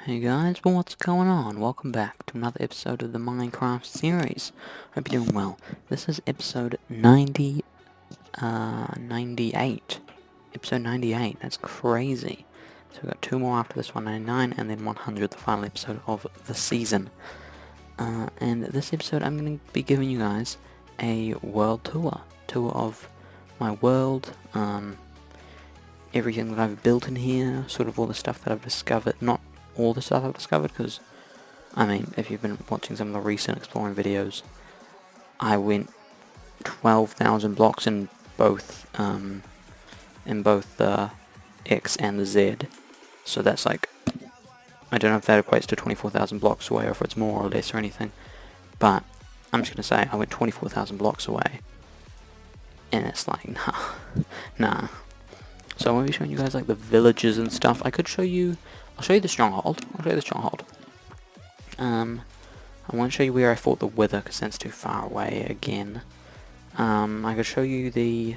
Hey guys, well what's going on? Welcome back to another episode of the Minecraft series. Hope you're doing well. This is episode 98. Episode 98, that's crazy. So we've got two more after this 199 and then 100, the final episode of the season. And this episode I'm going to be giving you guys a world tour. Tour of my world, everything that I've built in here, sort of all the stuff that I've discovered, not all the stuff I've discovered, because, I mean, if you've been watching some of the recent exploring videos, I went 12,000 blocks in both the X and the Z, so that's like, I don't know if that equates to 24,000 blocks away, or if it's more or less or anything, but I'm just going to say I went 24,000 blocks away, and it's like, nah. So I'm going to be showing you guys like the villages and stuff. I'll show you the stronghold. I won't show you where I fought the Wither because that's too far away again. I could show you the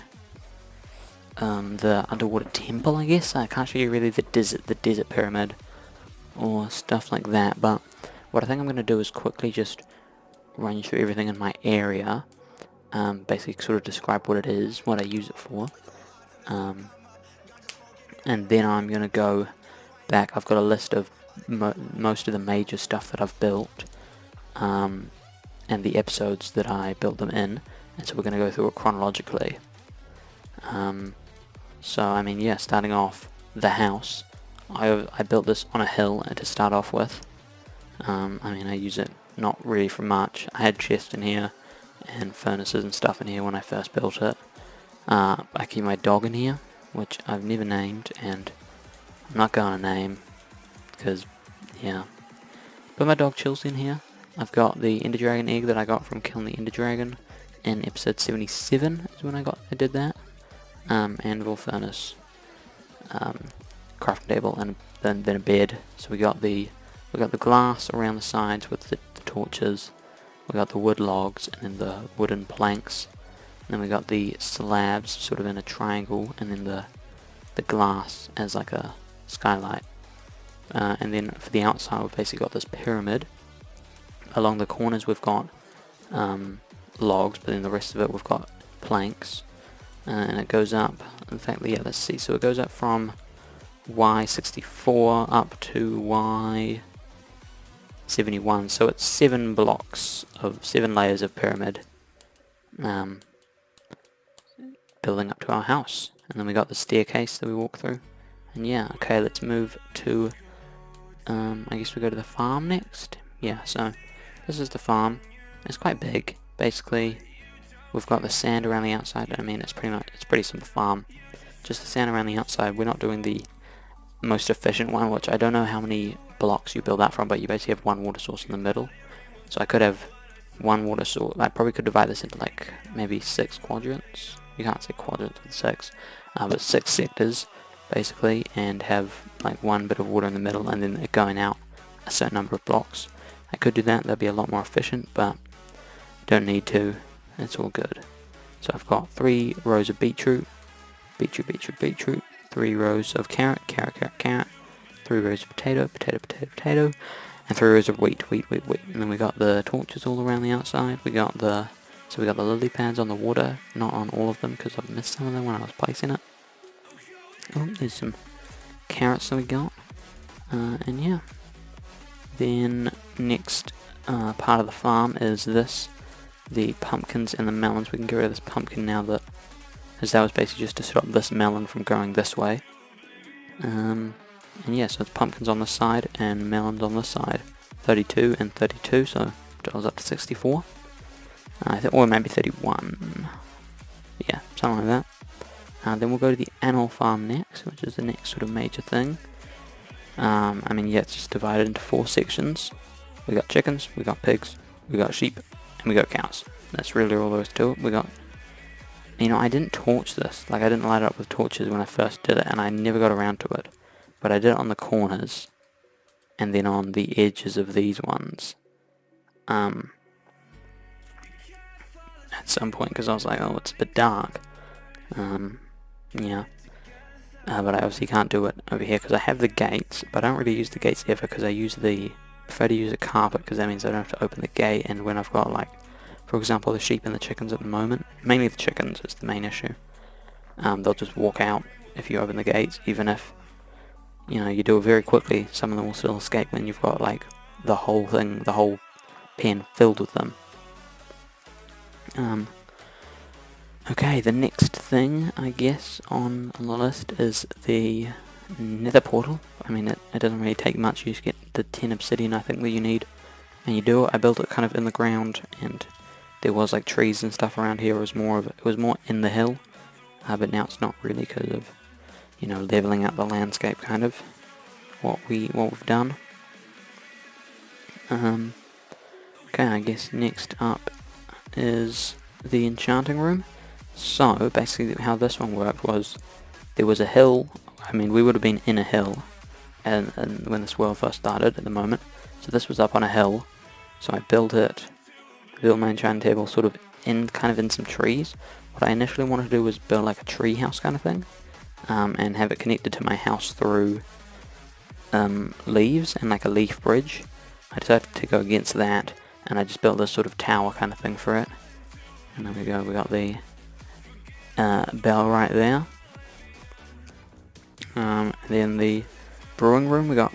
underwater temple, I guess. I can't show you really the desert pyramid or stuff like that, but what I think I'm going to do is quickly just run you through everything in my area. Basically sort of describe what it is, what I use it for. And then I'm going to go back. I've got a list of most of the major stuff that I've built, and the episodes that I built them in, and so we're going to go through it chronologically. So I mean, yeah, starting off, the house. I built this on a hill to start off with. I mean, I use it not really for much. I had chests in here and furnaces and stuff in here when I first built it. I keep my dog in here, which I've never named, and I'm not going to name, because, yeah. But my dog chills in here. I've got the Ender Dragon egg that I got from killing the Ender Dragon in episode 77 is when I did that. Anvil, furnace, crafting table, and then a bed. So we got the glass around the sides with the torches. We got the wood logs and then the wooden planks. And then we got the slabs sort of in a triangle, and then the glass as like a skylight. And then for the outside we've basically got this pyramid. Along the corners we've got logs, but then the rest of it we've got planks. And it goes up, in fact, yeah, let's see, so it goes up from Y64 up to Y71, so it's 7 layers of pyramid, building up to our house. And then we got the staircase that we walk through. And yeah, okay, let's move to, I guess we go to the farm next. Yeah, so this is the farm. It's quite big. Basically, we've got the sand around the outside. I mean, it's pretty simple farm. Just the sand around the outside. We're not doing the most efficient one, which I don't know how many blocks you build that from, but you basically have one water source in the middle. So I could have one water source. I probably could divide this into like maybe 6 quadrants. You can't say quadrants with 6, but 6 sectors basically, and have like one bit of water in the middle and then it going out a certain number of blocks. I could do that, that'd be a lot more efficient, but don't need to, it's all good. So I've got 3 rows of beetroot, 3 rows of carrot, 3 rows of potato, and 3 rows of wheat. And then we got the torches all around the outside. We got the lily pads on the water, not on all of them because I've missed some of them when I was placing it. Oh, there's some carrots that we got, and yeah. Then next part of the farm is the pumpkins and the melons. We can get rid of this pumpkin now as that was basically just to stop this melon from going this way. And yeah, so it's pumpkins on this side and melons on this side. 32 and 32, so it goes up to 64. Or maybe 31. Yeah, something like that. Then we'll go to the animal farm next, which is the next sort of major thing. I mean, yeah, it's just divided into 4 sections. We got chickens, we got pigs, we got sheep, and we got cows. That's really all there is to it. We got, you know, I didn't torch this. Like, I didn't light it up with torches when I first did it, and I never got around to it. But I did it on the corners, and then on the edges of these ones. At some point, because I was like, oh, it's a bit dark. Yeah. but I obviously can't do it over here because I have the gates, but I don't really use the gates ever because I prefer to use a carpet because that means I don't have to open the gate. And when I've got, like, for example, the sheep and the chickens at the moment, mainly the chickens is the main issue. They'll just walk out if you open the gates, even if, you know, you do it very quickly. Some of them will still escape when you've got, like, the whole pen filled with them. Okay, the next thing, I guess, on the list is the nether portal. I mean, it doesn't really take much. You just get the 10 obsidian, I think, that you need, and you do it. I built it kind of in the ground, and there was, like, trees and stuff around here. It was more in the hill, but now it's not really because of, you know, leveling out the landscape, kind of, what we've done. Okay, I guess next up is the enchanting room. So, basically how this one worked was, there was a hill. I mean, we would have been in a hill and when this world first started at the moment. So this was up on a hill. So I built my enchanting table sort of in some trees. What I initially wanted to do was build like a tree house kind of thing, and have it connected to my house through leaves and like a leaf bridge. I decided to go against that, and I just built this sort of tower kind of thing for it. And there we go, we got the bell right there. And then the brewing room, we got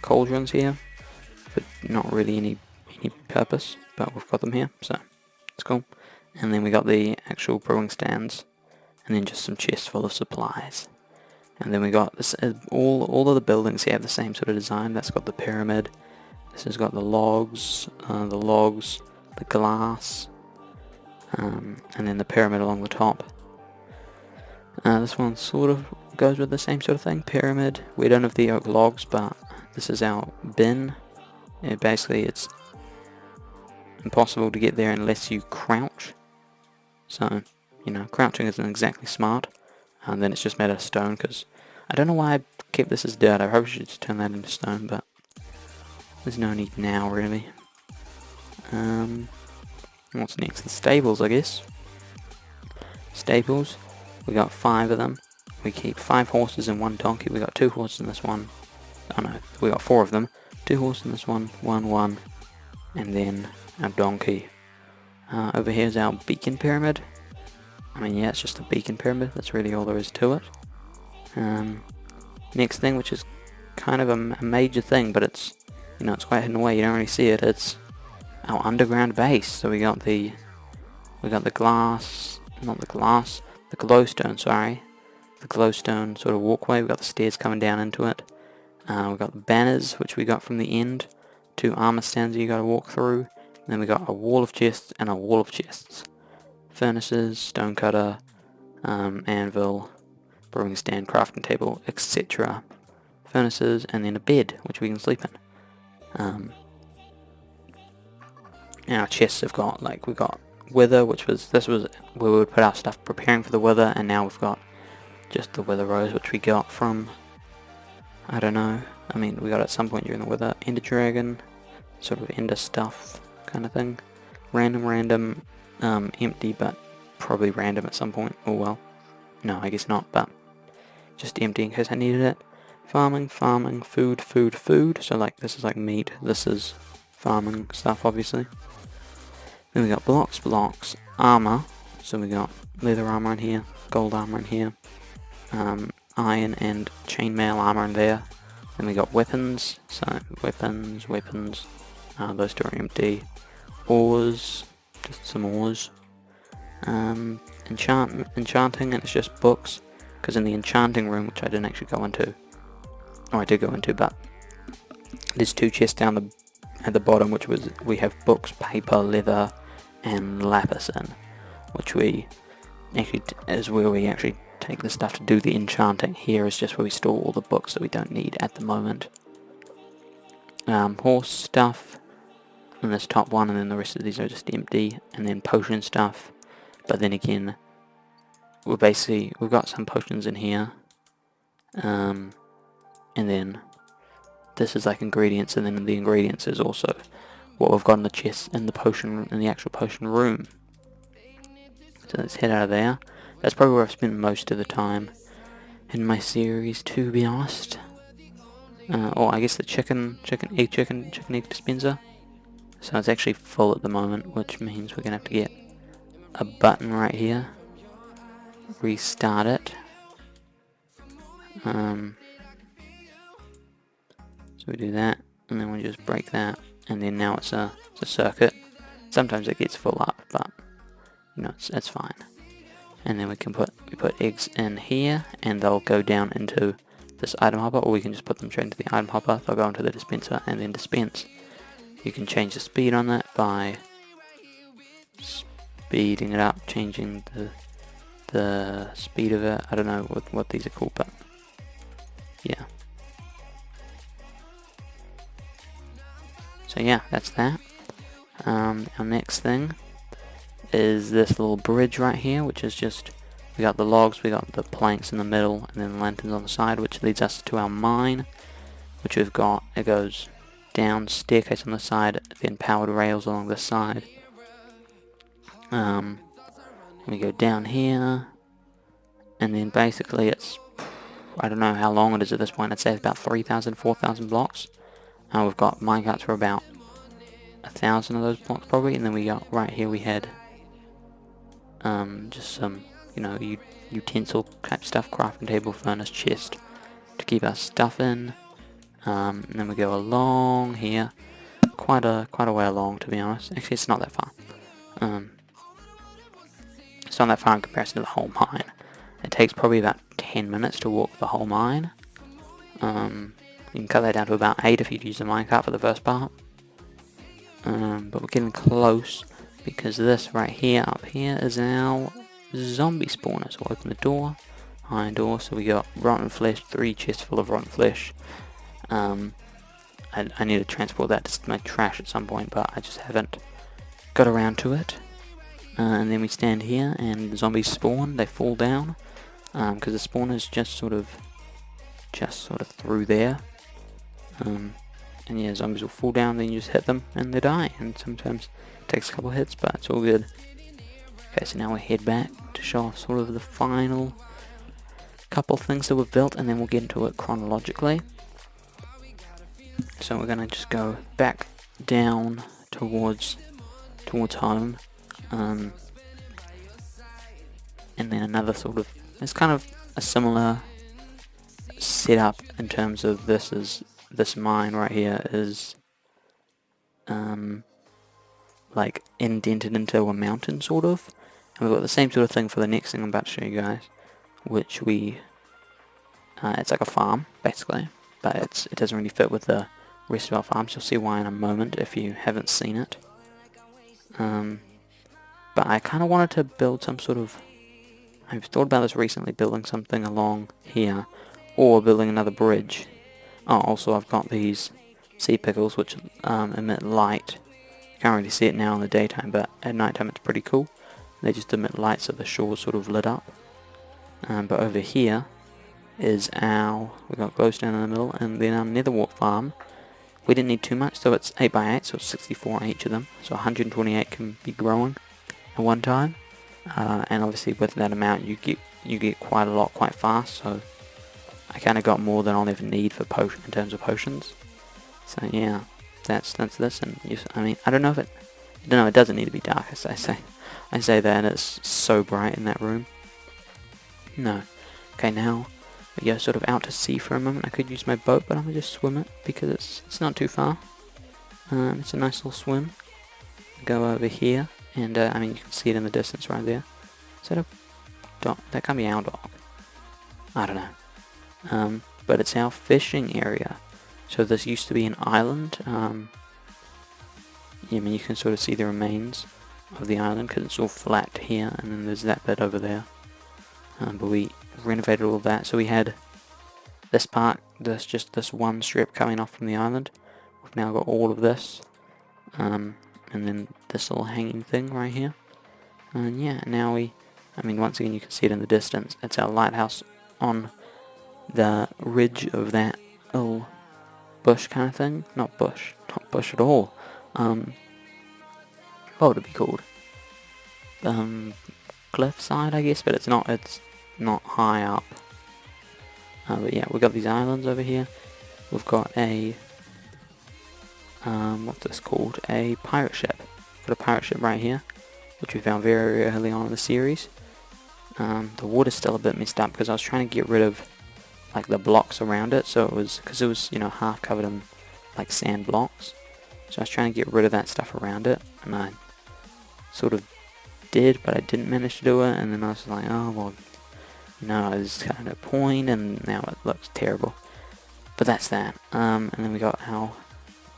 cauldrons here, for not really any purpose, but we've got them here, so it's cool. And then we got the actual brewing stands, and then just some chests full of supplies. And then we got this, all of the buildings here have the same sort of design. That's got the pyramid, this has got the logs, the glass, and then the pyramid along the top. This one sort of goes with the same sort of thing, pyramid. We don't have the oak logs, but this is our bin. Basically it's impossible to get there unless you crouch. So, you know, crouching isn't exactly smart. And then it's just made out of stone, because I don't know why I kept this as dirt. I probably should just turn that into stone, but there's no need now, really. What's next? The stables, I guess. Stables. We got 5 of them. We keep 5 horses and 1 donkey. We got 2 horses in this one. Oh no, we got 4 of them. 2 horses in this one, 1, and then our donkey. Over here's our beacon pyramid. I mean, yeah, it's just a beacon pyramid. That's really all there is to it. Next thing, which is kind of a major thing, but it's, you know, it's quite hidden away. You don't really see it. It's our underground base. So we got the glass, not the glass, the glowstone. Sorry, the glowstone sort of walkway. We got the stairs coming down into it. We got the banners, which we got from the end. 2 armor stands you got to walk through. And then we got a wall of chests and a wall of chests. Furnaces, stonecutter, anvil, brewing stand, crafting table, etc. Furnaces, and then a bed, which we can sleep in. And our chests have got, like, we got wither, this was where we would put our stuff preparing for the wither, and now we've got just the wither rose, which we got from, I don't know, I mean, we got at some point during the wither, ender dragon, sort of ender stuff kind of thing. Random, empty, but probably random at some point. Oh well, no, I guess not, but just empty in case I needed it. Farming, food. So like, this is like meat, this is farming stuff, obviously. Then we got blocks, armor. So we got leather armor in here, gold armor in here, iron and chainmail armor in there. Then we got weapons, so weapons, those 2 are empty. Ores, just some ores. Enchanting, and it's just books, because in the enchanting room, which I didn't actually go into, or I did go into, but there's 2 chests down at the bottom, which we have books, paper, leather, and lapis in, which we actually is where we actually take the stuff to do the enchanting. Here is just where we store all the books that we don't need at the moment. Horse stuff in this top one, and then the rest of these are just empty, and then potion stuff. But then again, we've got some potions in here, and then this is like ingredients, and then the ingredients is also what we've got in the chest in the actual potion room. So let's head out of there. That's probably where I've spent most of the time. in my series, to be honest. Or I guess the chicken egg dispenser. So it's actually full at the moment, which means we're gonna have to get a button right here, restart it. So we do that, and then we just break that, and then now it's a circuit. Sometimes it gets full up, but you know it's fine. And then we put eggs in here, and they'll go down into this item hopper, or we can just put them straight into the item hopper. They'll go into the dispenser and then dispense. You can change the speed on that by speeding it up, changing the speed of it. I don't know what these are called, but yeah. So yeah, that's that. Our next thing is this little bridge right here, which is just, we got the logs, we got the planks in the middle, and then lanterns on the side, which leads us to our mine, which we've got. It goes down, staircase on the side, then powered rails along the side. We go down here, and then basically it's, I don't know how long it is at this point. I'd say it's about 3,000, 4,000 blocks. We've got minecarts for about 1,000 of those blocks probably, and then we got right here we had just some, you know, utensil type stuff, crafting table, furnace, chest to keep our stuff in. And then we go along here, quite a way along, to be honest. Actually, it's not that far. It's not that far in comparison to the whole mine. It takes probably about 10 minutes to walk the whole mine. You can cut that down to about 8 if you use the minecart for the first part. But we're getting close, because this right here, up here, is our zombie spawner. So we'll open the door, iron door, so we got rotten flesh, 3 chests full of rotten flesh. I need to transport that to my trash at some point, but I just haven't got around to it. And then we stand here, and the zombies spawn, they fall down, because the spawner's just sort of through there. And yeah, zombies will fall down, then you just hit them and they die, and sometimes it takes a couple hits, but it's all good. Okay, so now we head back to show off sort of the final couple things that we've built, and then we'll get into it chronologically. So we're gonna just go back down towards home, and then another sort of, it's kind of a similar setup in terms of this mine right here is like indented into a mountain sort of, and we've got the same sort of thing for the next thing I'm about to show you guys, which it's like a farm basically, but it doesn't really fit with the rest of our farms. You'll see why in a moment if you haven't seen it. But I kind of wanted to build some sort of, I've thought about this recently, building something along here, or building another bridge. Oh, also I've got these sea pickles which emit light. You can't really see it now in the daytime, but at nighttime it's pretty cool. They just emit light so the shore's sort of lit up. But over here is we got glowstone in the middle, and then our netherwart farm. We didn't need too much, so it's 8x8, so it's 64 each of them, so 128 can be growing at one time. And obviously with that amount you get quite a lot quite fast, so I kind of got more than I'll ever need for in terms of potions. So yeah, that's this, and I mean, I don't know, it doesn't need to be dark. I say that, and it's so bright in that room. No. Okay, now we go sort of out to sea for a moment. I could use my boat, but I'm gonna just swim it because it's not too far. It's a nice little swim. Go over here, and I mean, you can see it in the distance right there. Is that a dog? That can't be our dog. I don't know. But it's our fishing area. So this used to be an island. I mean, you can sort of see the remains of the island because it's all flat here, and then there's that bit over there. But we renovated all of that, so we had this part, just this one strip coming off from the island. We've now got all of this, and then this little hanging thing right here. And yeah, now I mean, once again you can see it in the distance. It's our lighthouse on the ridge of that little bush kind of thing. Not bush at all. What would it be called? Cliffside, I guess, but it's not high up. But yeah, we've got these islands over here. We've got a what's this called? A pirate ship. Got a pirate ship right here, which we found very early on in the series. The water's still a bit messed up because I was trying to get rid of like the blocks around it, so it was, because it was, you know, half covered in like sand blocks, so I was trying to get rid of that stuff around it, and I sort of did, but I didn't manage to do it, and then I was like, oh well, no, there's kind of no point, and now it looks terrible. But that's that. And then we got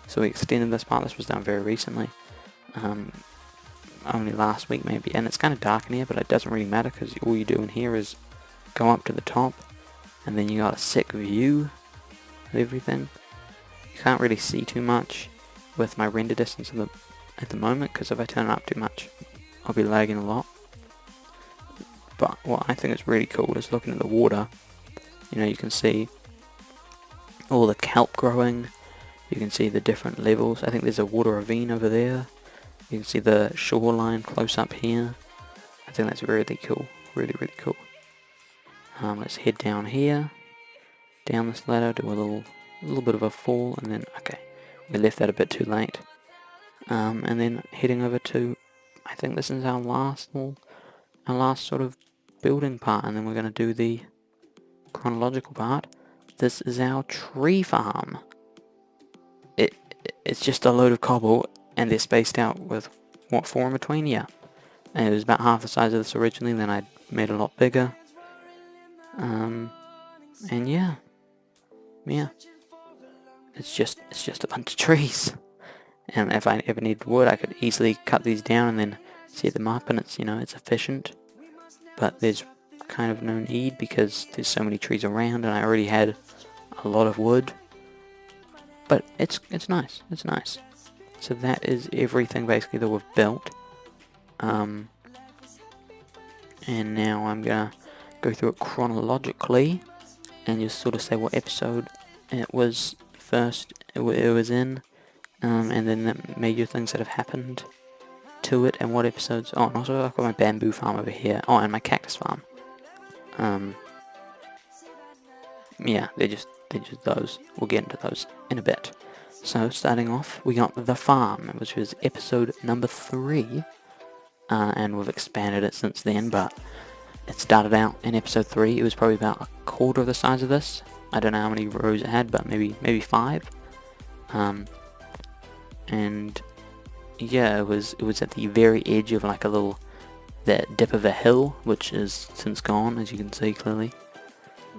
so we extended this part. This was done very recently, only last week maybe, and it's kind of dark in here, but it doesn't really matter because all you do in here is go up to the top, and then you got a sick view of everything. You can't really see too much with my render distance at the moment, because if I turn it up too much, I'll be lagging a lot. But what I think is really cool is looking at the water. You know, you can see all the kelp growing. You can see the different levels. I think there's a water ravine over there. You can see the shoreline close up here. I think that's really cool. Really, really cool. Let's head down here, down this ladder, do a little bit of a fall, and then, okay, we left that a bit too late. And then heading over to, I think this is our last sort of building part, and then we're going to do the chronological part. This is our tree farm. It's just a load of cobble, and they're spaced out with, what, 4 in between? Yeah. And it was about half the size of this originally, then I made it a lot bigger. And yeah, it's just a bunch of trees. And if I ever needed wood, I could easily cut these down and then set them up, and it's, you know, it's efficient. But there's kind of no need because there's so many trees around, and I already had a lot of wood. But it's nice. It's nice. So that is everything basically that we've built. And now I'm gonna go through it chronologically and just sort of say what episode it was first it was in, and then the major things that have happened to it, and what episodes. Oh, and also I've got my bamboo farm over here. Oh, and my cactus farm. Yeah, they're just those. We'll get into those in a bit. So starting off, we got the farm, which was episode number 3, and we've expanded it since then, but it started out in episode 3. It was probably about a quarter of the size of this. I don't know how many rows it had, but maybe 5. And yeah, it was at the very edge of like that dip of a hill, which is since gone, as you can see clearly.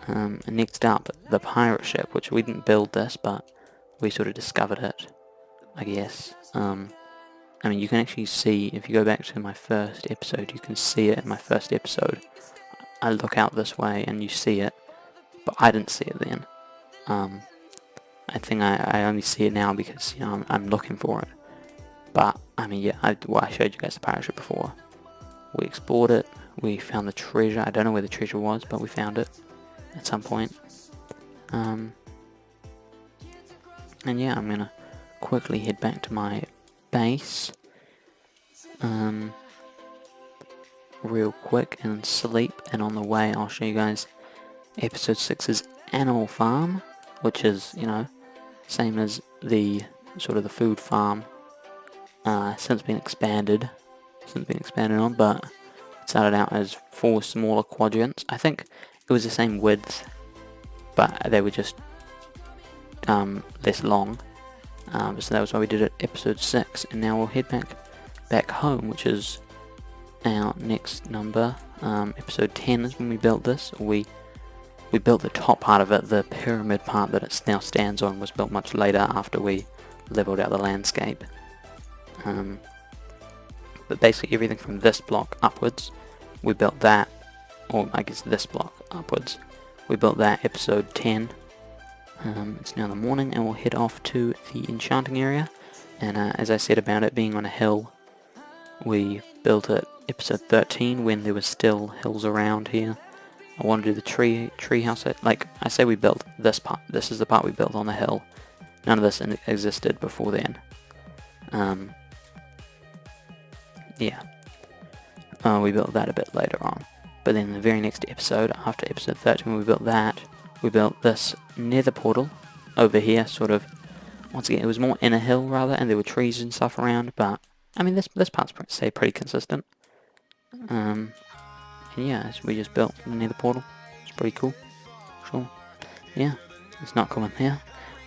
And next up, the pirate ship, which we didn't build this, but we sort of discovered it, I guess. I mean, you can actually see, if you go back to my first episode, you can see it in my first episode. I look out this way and you see it, but I didn't see it then. I think I only see it now because, you know, I'm looking for it. But, I mean, yeah, I showed you guys the pirate ship before. We explored it, we found the treasure. I don't know where the treasure was, but we found it at some point. And yeah, I'm gonna quickly head back to my base real quick and sleep, and on the way I'll show you guys episode 6's animal farm, which is, you know, same as the sort of the food farm, since been expanded on, but it started out as 4 smaller quadrants. I think it was the same width, but they were just less long. So that was why we did it episode 6, and now we'll head back home, which is our next number. Episode 10 is when we built this. We built the top part of it. The pyramid part that it now stands on was built much later after we leveled out the landscape. But basically everything from this block upwards, we built that, or I guess this block upwards, we built that episode 10. It's now the morning, and we'll head off to the enchanting area. And as I said about it being on a hill, we built it episode 13 when there was still hills around here. I want to do the tree house. Like I say, we built this part. This is the part we built on the hill. None of this existed before then. Yeah. We built that a bit later on. But then the very next episode, after episode 13, when we built that, we built this nether portal over here, sort of. Once again, it was more in a hill rather, and there were trees and stuff around, but I mean, this part's stayed pretty consistent. And yeah, we just built the nether portal. It's pretty cool. Sure. Yeah, it's not cool in here.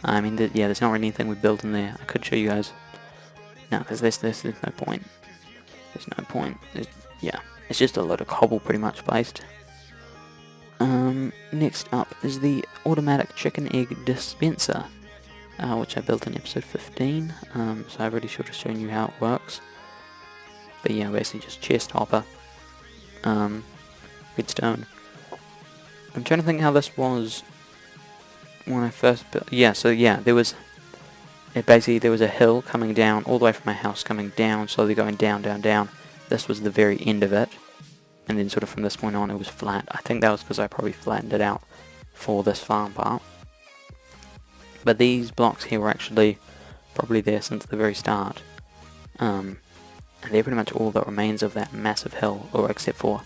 I mean, yeah, there's not really anything we built in there. I could show you guys. No, there's no point. There's no point. Yeah, it's just a load of cobble pretty much placed. Next up is the automatic chicken egg dispenser, which I built in episode 15. So I've already sort of shown you how it works. But yeah, basically just chest hopper, redstone. I'm trying to think how this was when I first built. Yeah, so yeah, there was a hill coming down all the way from my house, coming down, slowly going down, down, down. This was the very end of it, and then sort of from this point on it was flat. I think that was because I probably flattened it out for this farm part. But these blocks here were actually probably there since the very start. And they're pretty much all that remains of that massive hill, or except for,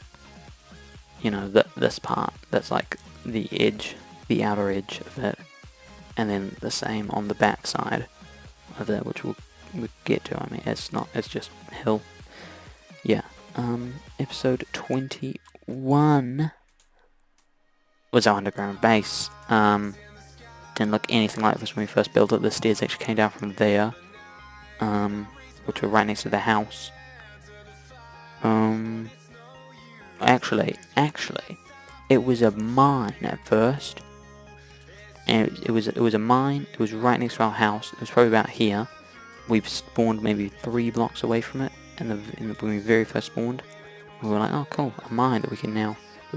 you know, this part that's like the edge, the outer edge of it, and then the same on the back side of it, which we'll get to. I mean, it's just hill. Yeah. Episode 21 was our underground base. Didn't look anything like this when we first built it. The stairs actually came down from there, which were right next to the house. Actually, it was a mine at first, and it was a mine. It was right next to our house. It was probably about here. We spawned maybe 3 blocks away from it, when we very first spawned. We were like, oh cool, a mine that we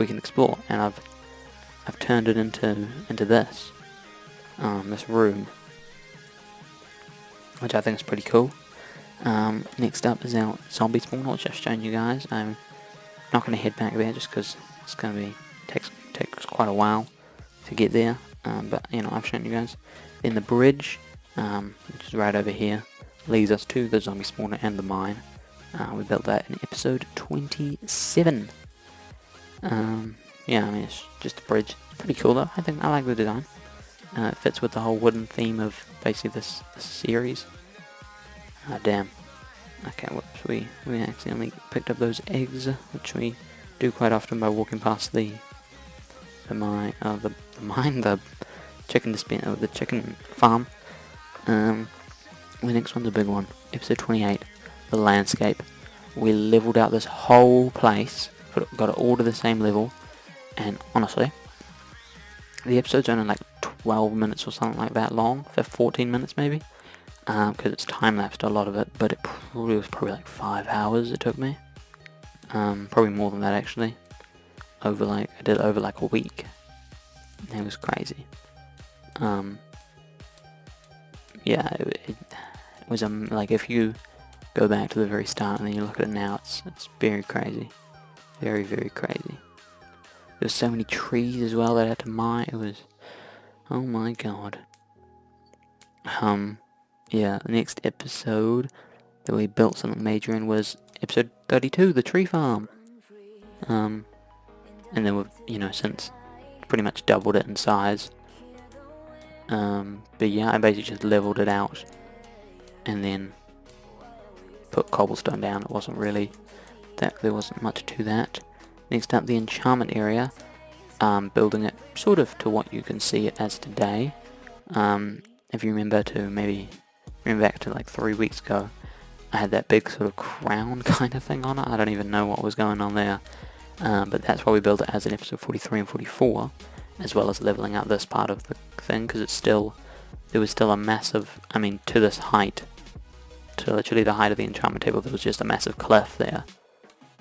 can explore, and I've turned it into this room, which I think is pretty cool. Next up is our zombie spawn, which I've shown you guys. I'm not going to head back there just because it's going to takes quite a while to get there. But you know, I've shown you guys. Then the bridge, which is right over here, leads us to the zombie spawner and the mine. We built that in episode 27. Yeah, I mean, it's just a bridge. Pretty cool though. I like the design. It fits with the whole wooden theme of basically this series. Ah, damn. Okay, whoops, we accidentally picked up those eggs, which we do quite often by walking past the chicken farm. The next one's a big one. Episode 28, the landscape. We leveled out this whole place, got it all to the same level, and honestly, the episode's only like 12 minutes or something like that long, for 14 minutes maybe, because it's time-lapsed a lot of it, but it was probably like 5 hours it took me, probably more than that actually, I did it over like a week. It was crazy. Yeah, it was like, if you go back to the very start and then you look at it now, it's very crazy, very, very crazy. There's so many trees as well that I had to mine. It was, oh my god. Yeah, the next episode that we built something major in was episode 32, the tree farm. And then we've, you know, since pretty much doubled it in size. But yeah, I basically just leveled it out and then put cobblestone down. It wasn't really that, there wasn't much to that. Next up, the enchantment area. Building it sort of to what you can see it as today. If you remember back to like 3 weeks ago, I had that big sort of crown kind of thing on it. I don't even know what was going on there. But that's why we built it as in episode 43 and 44, as well as leveling out this part of the thing, because there was still a massive, I mean, to this height, to literally the height of the enchantment table, there was just a massive cliff there.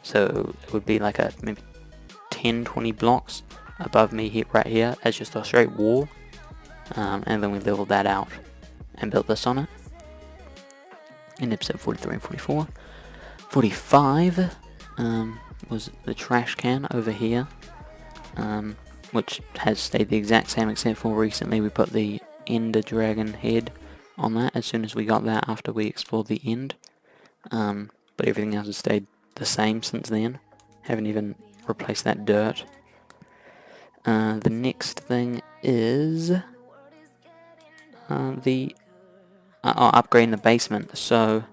So it would be like maybe 10-20 blocks above me here, right here, as just a straight wall. And then we leveled that out and built this on it in episode 43 and 44. 45 was the trash can over here, which has stayed the exact same, except for recently we put the Ender Dragon head on that as soon as we got that after we explored the end. But everything else has stayed the same since then. Haven't even replaced that dirt. The next thing is upgrading the basement. So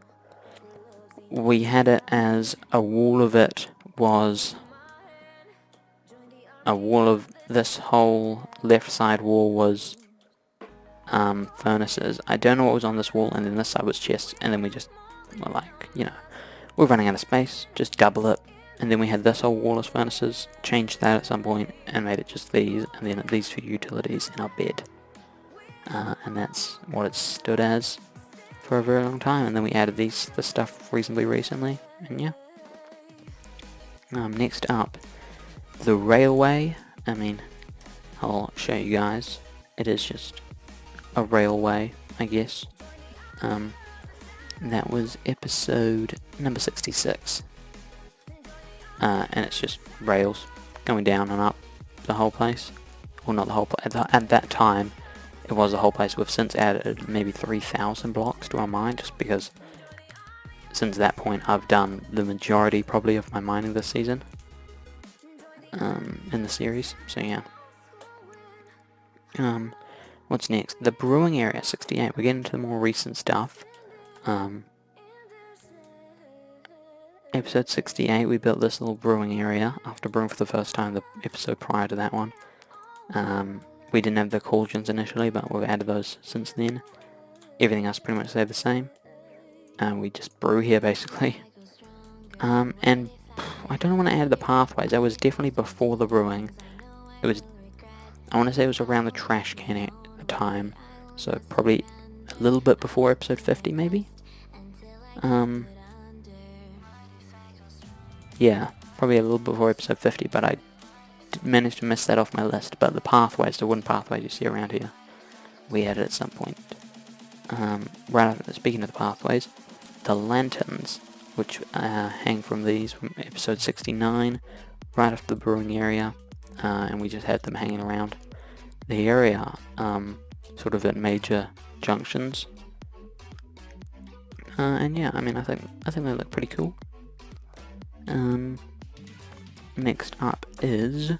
we had it as a wall of it was a wall of this whole left side wall was furnaces. I don't know what was on this wall, and then this side was chests, and then we just were like, we're running out of space, just double it. And then we had this whole wall as furnaces, changed that at some point, and made it just these, and then these for utilities in our bed. And that's what it stood as for a very long time, and then we added this stuff reasonably recently, and yeah. Next up, the railway. I mean, I'll show you guys. It is just a railway, I guess. That was episode number 66. And it's just rails going down and up the whole place. Well, not the whole place. At that time, it was the whole place. We've since added maybe 3,000 blocks to our mine, just because since that point I've done the majority probably of my mining this season. In the series, so yeah. What's next? The brewing area, 68. We're getting into the more recent stuff. Episode 68, we built this little brewing area after brewing for the first time the episode prior to that one. We didn't have the cauldrons initially, but we've added those since then. Everything else pretty much stayed the same. We just brew here basically. And I don't want to add the pathways. That was definitely before the brewing. I want to say it was around the trash can at the time, so probably a little bit before episode 50 maybe. Yeah, probably a little before episode 50, but I managed to miss that off my list. But the pathways, the wooden pathways you see around here, we added at some point. Right after, speaking of the pathways, the lanterns, which hang from these from episode 69, right after the brewing area, and we just had them hanging around the area, sort of at major junctions. And yeah, I mean, I think they look pretty cool. Next up is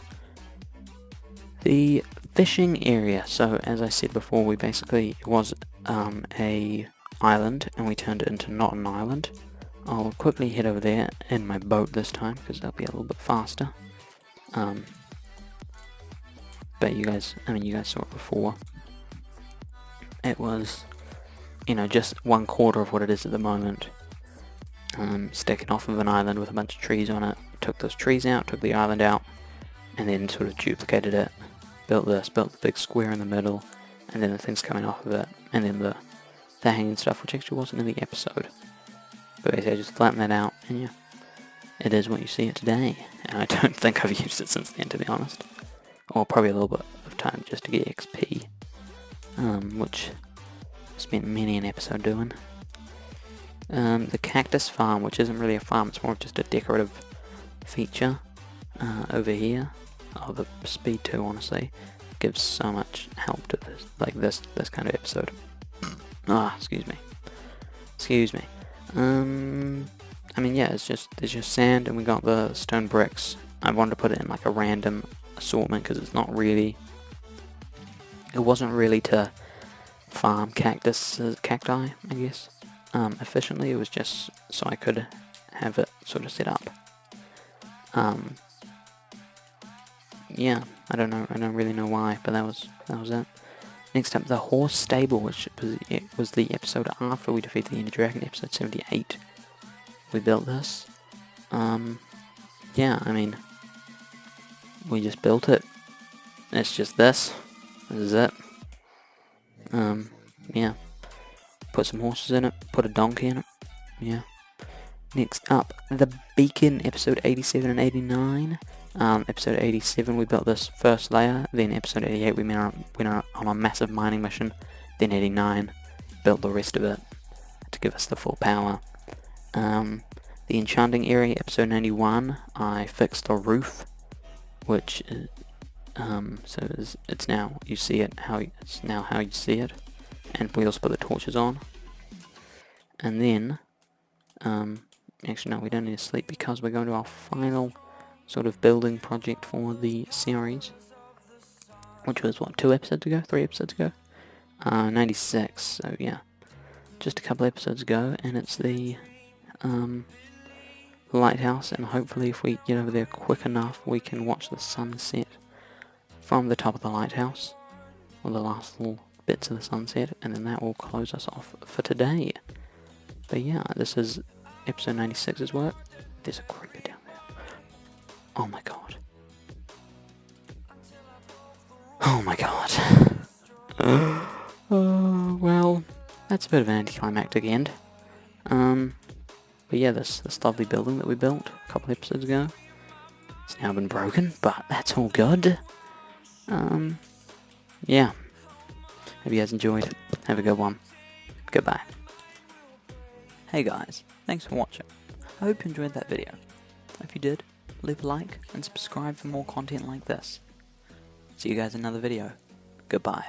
the fishing area. So as I said before, we basically, it was a island, and we turned it into not an island. I'll quickly head over there in my boat this time, because that'll be a little bit faster. But you guys saw it before. It was, just 1/4 of what it is at the moment. Sticking off of an island with a bunch of trees on it. Took those trees out, took the island out, and then sort of duplicated it. Built the big square in the middle, and then the things coming off of it, and then the hanging stuff, which actually wasn't in the episode. But basically I just flattened that out, and yeah, it is what you see it today. And I don't think I've used it since then, to be honest. Or probably a little bit of time just to get XP, which I spent many an episode doing. The cactus farm, which isn't really a farm, it's more of just a decorative feature over here. Oh, the speed 2 honestly gives so much help to this, like this kind of episode. Excuse me. I mean, yeah, there's just sand, and we got the stone bricks. I wanted to put it in like a random assortment because it wasn't really to farm cacti, I guess, efficiently. It was just so I could have it sort of set up. Yeah, I don't really know why, but that was it. Next up, the horse stable, which was the episode after we defeated the Ender Dragon, episode 78. We built this. Yeah, I mean, we just built it. It's just this. This is it. Yeah. Put some horses in it. Put a donkey in it. Yeah. Next up, the beacon, episode 87 and 89. Episode 87 we built this first layer, then episode 88 we went on a massive mining mission, then 89 built the rest of it to give us the full power. The enchanting area, episode 91, I fixed the roof, which is, it's now you see it how you see it, and we also put the torches on. And then actually no, we don't need to sleep because we're going to our final sort of building project for the series. which was, what, 2 episodes ago? 3 episodes ago? 96, so yeah. Just a couple episodes ago, and it's the lighthouse, and hopefully if we get over there quick enough, we can watch the sunset from the top of the lighthouse, or the last little bits of the sunset, and then that will close us off for today. But yeah, this is episode 96's work. There's a creeper down there. Oh my god. Oh my god. Well, that's a bit of an anticlimactic end. But yeah, this lovely building that we built a couple episodes ago, it's now been broken, but that's all good. Yeah. Hope you guys enjoyed. Have a good one. Goodbye. Hey guys, thanks for watching. I hope you enjoyed that video. If you did, leave a like and subscribe for more content like this. See you guys in another video. Goodbye.